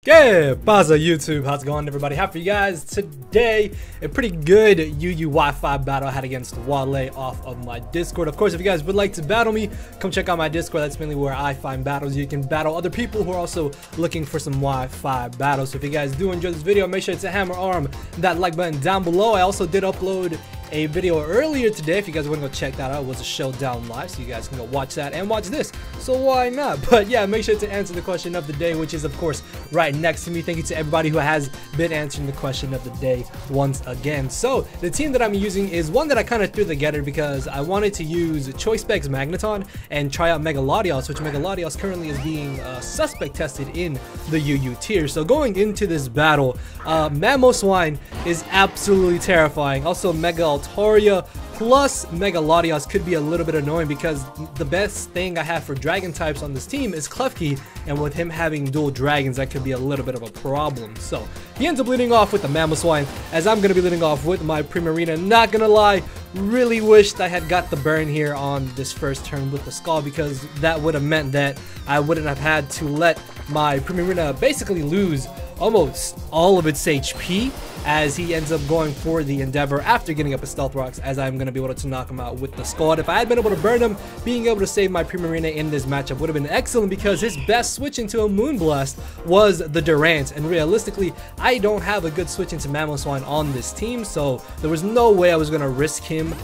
¿Qué pasa, YouTube? How's it going, everybody? How for you guys today? A pretty good UU Wi-Fi battle I had against Wale off of my Discord. Of course, if you guys would like to battle me, come check out my Discord. That's mainly where I find battles. You can battle other people who are also looking for some Wi-Fi battles. So if you guys do enjoy this video, make sure to hammer arm that like button down below. I also did upload a video earlier today. If you guys want to go check that out, it was a showdown live, so you guys can go watch that and watch this, so why not? But yeah, make sure to answer the question of the day, which is of course right next to me. Thank you to everybody who has been answering the question of the day once again. So the team that I'm using is one that I kind of threw together because I wanted to use Choicepex Magneton and try out Latias, which Latias currently is being suspect tested in the UU tier. So going into this battle, Mammo Swine is absolutely terrifying. Also Mega Altaria plus Latias could be a little bit annoying because the best thing I have for dragon types on this team is Klefki, and with him having dual dragons, that could be a little bit of a problem. So he ends up leading off with the Mammo Swine, as I'm going to be leading off with my Primarina. Not gonna lie, really wished I had got the burn here on this first turn with the Skull, because that would have meant that I wouldn't have had to let my Primarina basically lose almost all of its HP, as he ends up going for the Endeavor after getting up his Stealth Rocks, as I'm going to be able to knock him out with the Skull. If I had been able to burn him, being able to save my Primarina in this matchup would have been excellent, because his best switch into a Moonblast was the Durant, and realistically, I don't have a good switch into Mammo Swine on this team, so there was no way I was going to risk him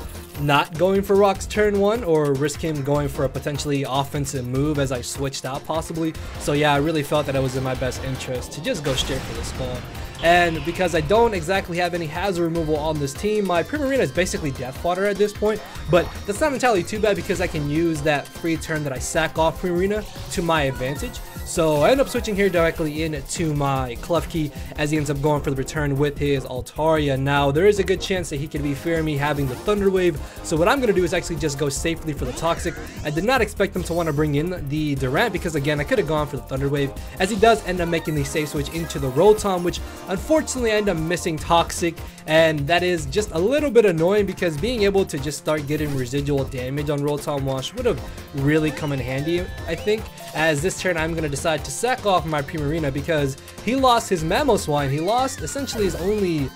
not going for rocks turn one, or risk him going for a potentially offensive move as I switched out possibly. So yeah, I really felt that it was in my best interest to just go straight for the Skull. And because I don't exactly have any hazard removal on this team, my Primarina is basically death fodder at this point. But that's not entirely too bad, because I can use that free turn that I sack off Primarina to my advantage. So I end up switching here directly into my Klefki, as he ends up going for the return with his Altaria. Now, there is a good chance that he could be fearing me having the Thunder Wave, so what I'm going to do is actually just go safely for the Toxic. I did not expect him to want to bring in the Durant, because again, I could have gone for the Thunder Wave, as he does end up making the safe switch into the Rotom, which unfortunately I end up missing Toxic, and that is just a little bit annoying, because being able to just start getting residual damage on Rotom Wash would have really come in handy, I think, as this turn I'm going to decide to sack off my Primarina, because he lost his Mammo Swine. He lost essentially his only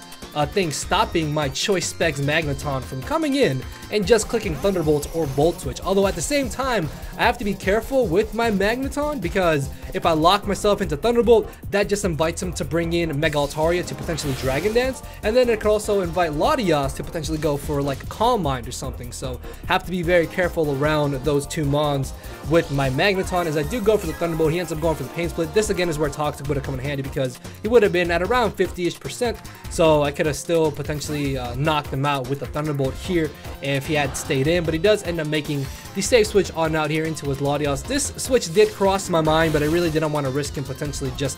thing stopping my Choicepex Magneton from coming in and just clicking Thunderbolt or Volt Switch. Although at the same time, I have to be careful with my Magneton, because if I lock myself into Thunderbolt, that just invites him to bring in Mega Altaria to potentially Dragon Dance, and then it could also invite Latias to potentially go for like a Calm Mind or something. So have to be very careful around those two mons with my Magneton. As I do go for the Thunderbolt, he ends up going for the Pain Split. This again is where Toxic would have come in handy, because he would have been at around 50-ish%, so I could have still potentially knocked him out with the Thunderbolt here if he had stayed in. But he does end up making the safe switch on out here into his Latias. This switch did cross my mind, but I really didn't want to risk him potentially just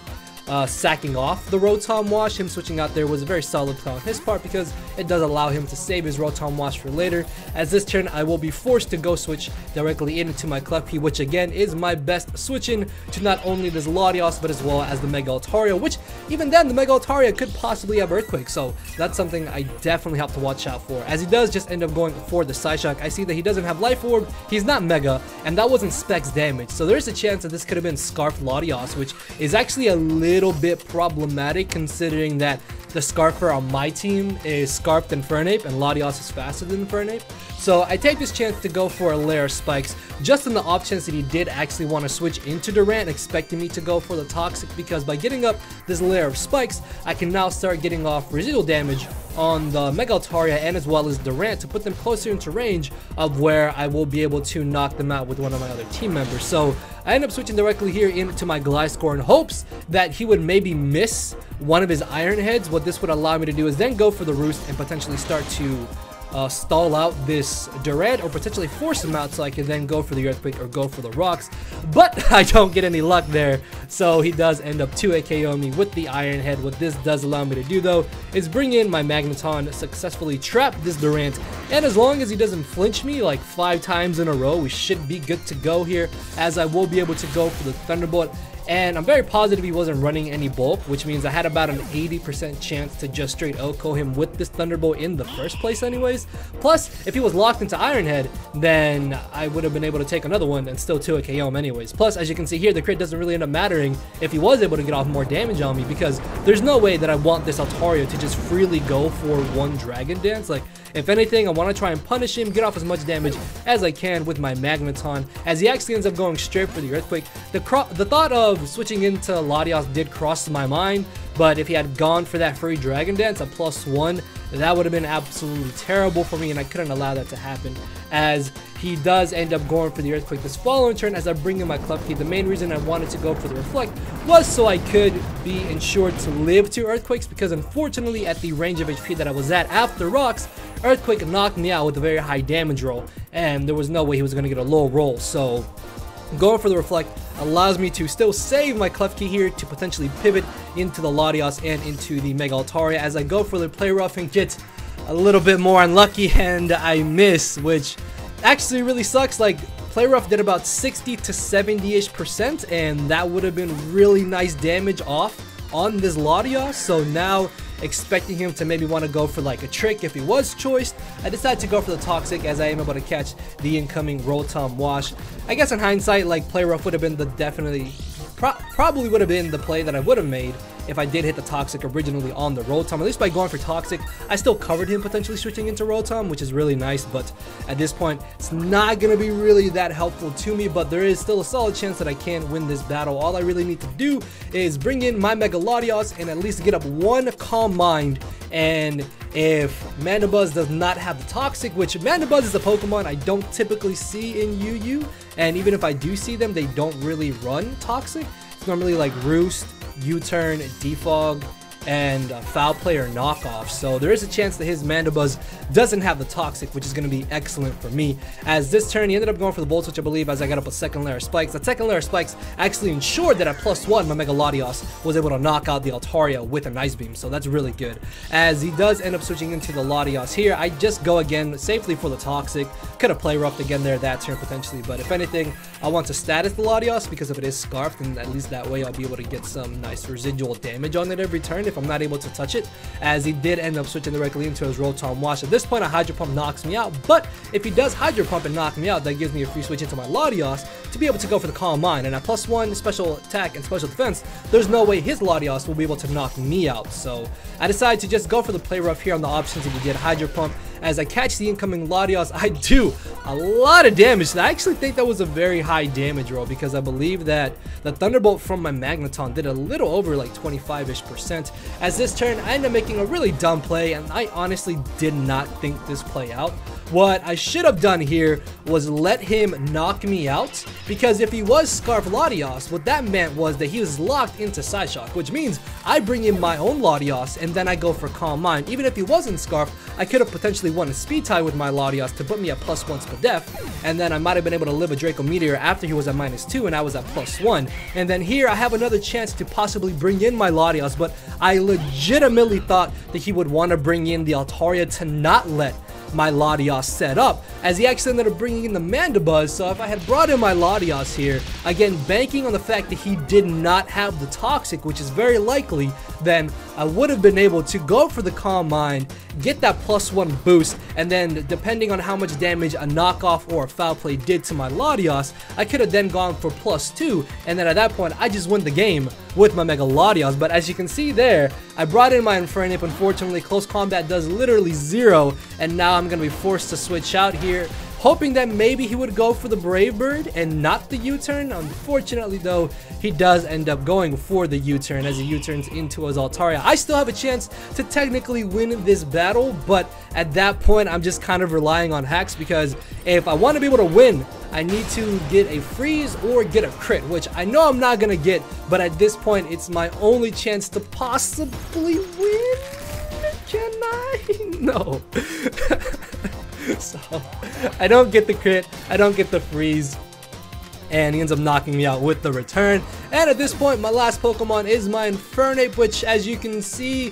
sacking off the Rotom Wash. Him switching out there was a very solid play on his part, because it does allow him to save his Rotom Wash for later. As this turn, I will be forced to go switch directly into my Klefki, which again is my best switch in to not only this Latias, but as well as the Mega Altaria, which even then, the Mega Altaria could possibly have Earthquake, so that's something I definitely have to watch out for. As he does just end up going for the Psyshock, I see that he doesn't have Life Orb, he's not Mega, and that wasn't Specs damage, so there's a chance that this could have been Scarf Latias, which is actually a little bit problematic, considering that the Scarfer on my team is Scarfed Infernape and Latias is faster than Infernape. So I take this chance to go for a Layer of Spikes, just in the off chance that he did actually want to switch into Durant, expecting me to go for the Toxic, because by getting up this Layer of Spikes, I can now start getting off residual damage on the Mega Altaria and as well as Durant to put them closer into range of where I will be able to knock them out with one of my other team members. So I end up switching directly here into my Gliscor in hopes that he would maybe miss one of his Iron Heads. What this would allow me to do is then go for the Roost and potentially start to stall out this Durant, or potentially force him out so I can then go for the Earthquake or go for the Rocks. But I don't get any luck there, so he does end up 2 AKOing me with the Iron Head. What this does allow me to do though is bring in my Magneton, successfully trap this Durant, and as long as he doesn't flinch me like 5 times in a row, we should be good to go here, as I will be able to go for the Thunderbolt and I'm very positive he wasn't running any bulk, which means I had about an 80% chance to just straight OHKO him with this Thunderbolt in the first place anyways. Plus, if he was locked into Iron Head, then I would have been able to take another one and still 2 KO him anyways. Plus, as you can see here, the crit doesn't really end up mattering if he was able to get off more damage on me, because there's no way that I want this Altaria to just freely go for one Dragon Dance. Like, if anything, I want to try and punish him, get off as much damage as I can with my Magneton, as he actually ends up going straight for the Earthquake. The thought of switching into Latias did cross my mind, but if he had gone for that free Dragon Dance, a +1, that would have been absolutely terrible for me, and I couldn't allow that to happen, as he does end up going for the Earthquake this following turn as I bring in my Klefki. The main reason I wanted to go for the Reflect was so I could be ensured to live 2 Earthquakes, because unfortunately at the range of HP that I was at after Rocks, Earthquake knocked me out with a very high damage roll, and there was no way he was going to get a low roll. So going for the Reflect allows me to still save my Klefki here to potentially pivot into the Latias and into the Mega Altaria, as I go for the Play Rough and get a little bit more unlucky and I miss, which actually really sucks. Like, Play Rough did about 60 to 70-ish%, and that would have been really nice damage off on this Latias. So now, expecting him to maybe want to go for like a trick if he was choiced, I decided to go for the Toxic, as I am able to catch the incoming Rotom Wash. I guess in hindsight, like, Play Rough would have been the probably would have been the play that I would have made if I did hit the Toxic originally on the Rotom. At least by going for Toxic, I still covered him potentially switching into Rotom, which is really nice, but at this point, it's not going to be really that helpful to me, but there is still a solid chance that I can win this battle. All I really need to do is bring in my Mega Latias and at least get up 1 Calm Mind, and if Mandibuzz does not have the Toxic, which Mandibuzz is a Pokemon I don't typically see in UU, and even if I do see them, they don't really run Toxic. It's normally like Roost, U-Turn, Defog, and Foul Play or Knockoff. So there is a chance that his Mandibuzz doesn't have the Toxic, which is going to be excellent for me. As this turn, he ended up going for the Volt Switch, I believe, as I got up a second layer of Spikes. That second layer of Spikes actually ensured that at +1, my Mega Latias was able to knock out the Altaria with an Ice Beam, so that's really good. As he does end up switching into the Latias here, I just go again safely for the Toxic. Could have Play Roughed again there that turn potentially, but if anything, I want to status the Latias, because if it is Scarfed, then at least that way I'll be able to get some nice residual damage on it every turn if I'm not able to touch it, as he did end up switching directly into his Rotom Wash. At this point, a Hydro Pump knocks me out, but if he does Hydro Pump and knock me out, that gives me a free switch into my Latias to be able to go for the Calm Mind, and at +1 special attack and special defense, there's no way his Latias will be able to knock me out. So I decided to just go for the Play Rough here on the options if you get Hydro Pump. As I catch the incoming Latias, I do a lot of damage. I actually think that was a very high damage roll, because I believe that the Thunderbolt from my Magneton did a little over like 25-ish%. As this turn, I ended up making a really dumb play, and I honestly did not think this play out. What I should have done here was let him knock me out, because if he was Scarf Latias, what that meant was that he was locked into Side Shock, which means I bring in my own Latias and then I go for Calm Mind. Even if he wasn't Scarf, I could have potentially won a Speed Tie with my Latias to put me at +1 Spadef, and then I might have been able to live a Draco Meteor after he was at -2 and I was at +1. And then here I have another chance to possibly bring in my Latias, but I legitimately thought that he would want to bring in the Altaria to not let my Latias set up, as he actually ended up bringing in the Mandibuzz. So if I had brought in my Latias here, again banking on the fact that he did not have the Toxic, which is very likely, then I would have been able to go for the Calm Mind, get that +1 boost, and then depending on how much damage a Knockoff or a Foul Play did to my Latias, I could have then gone for +2, and then at that point I just win the game with my Mega Latias. But as you can see there, I brought in my Infernape. Unfortunately, close combat does literally 0, and now I'm going to be forced to switch out here, hoping that maybe he would go for the Brave Bird and not the U-turn. Unfortunately though, he does end up going for the U-turn as he U-turns into his Altaria. I still have a chance to technically win this battle, but at that point I'm just kind of relying on hacks, because if I want to be able to win, I need to get a freeze or get a crit, which I know I'm not going to get, but at this point it's my only chance to possibly win. Can I? No. So I don't get the crit, I don't get the freeze, and he ends up knocking me out with the return. And at this point, my last Pokemon is my Infernape, which as you can see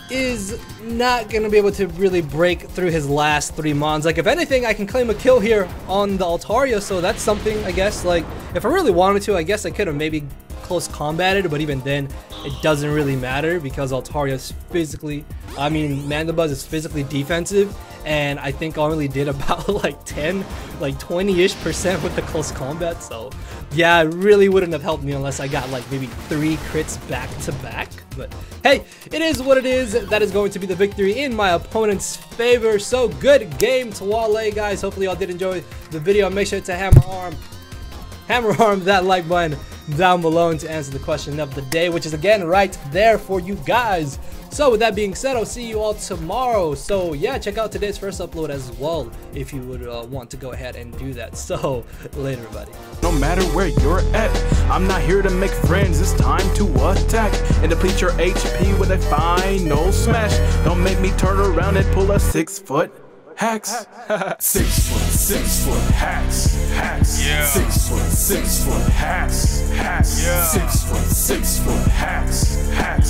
is not going to be able to really break through his last 3 mons. Like, if anything, I can claim a kill here on the Altaria, so that's something, I guess. Like, if I really wanted to, I guess I could have maybe close combated, but even then, it doesn't really matter because Altaria's Mandibuzz is physically defensive, and I think I only did about like 20-ish% with the close combat. So yeah, it really wouldn't have helped me unless I got like maybe 3 crits back to back. But hey, it is what it is. That is going to be the victory in my opponent's favor. So good game to Wale, guys. Hopefully y'all did enjoy the video. Make sure to hammer arm that like button down below and to answer the question of the day, which is again right there for you guys. So with that being said, I'll see you all tomorrow. So yeah, check out today's first upload as well if you would want to go ahead and do that. So later, everybody. No matter where you're at, I'm not here to make friends, it's time to attack and deplete your HP with a final smash. Don't make me turn around and pull a 6ftHax. 6ftHax. Yeah. 6ftHax. 6ftHax.